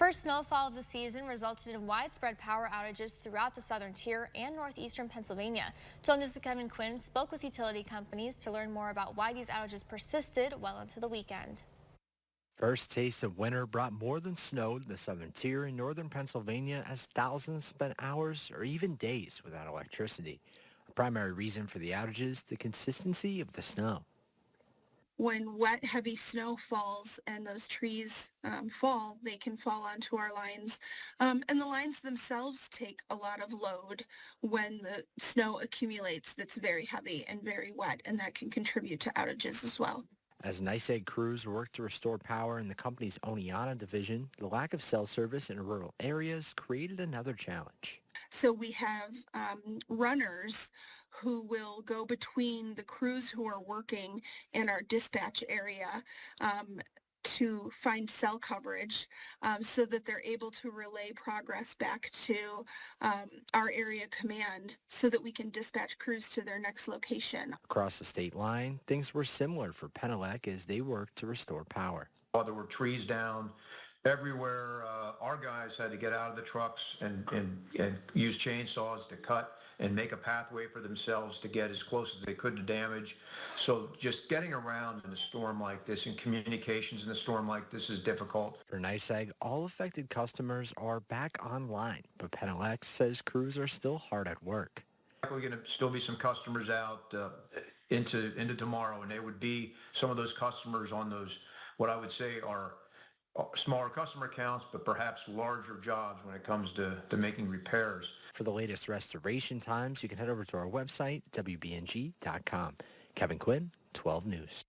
first snowfall of the season resulted in widespread power outages throughout the southern tier and northeastern Pennsylvania. 12 News' Kevin Quinn spoke with utility companies to learn more about why these outages persisted well into the weekend. First taste of winter brought more than snow to the southern tier in northern Pennsylvania as thousands spent hours or even days without electricity. A primary reason for the outages, the consistency of the snow. When wet, heavy snow falls and those trees fall, they can fall onto our lines. And the lines themselves take a lot of load when the snow accumulates that's very heavy and very wet, and that can contribute to outages as well. As NYSEG crews work to restore power in the company's Oneonta division, the lack of cell service in rural areas created another challenge. So we have runners who will go between the crews who are working in our dispatch area to find cell coverage so that they're able to relay progress back to our area command so that we can dispatch crews to their next location. Across the state line, things were similar for Penelec as they worked to restore power. There were trees down everywhere. Our guys had to get out of the trucks and use chainsaws to cut and make a pathway for themselves to get as close as they could to damage. So just getting around in a storm like this and communications in a storm like this is difficult. For NYSEG, all affected customers are back online, but Penelec says crews are still hard at work. We're going to still be some customers out into tomorrow, and they would be some of those customers on those, what I would say are smaller customer counts, but perhaps larger jobs when it comes to making repairs. For the latest restoration times, you can head over to our website, WBNG.com. Kevin Quinn, 12 News.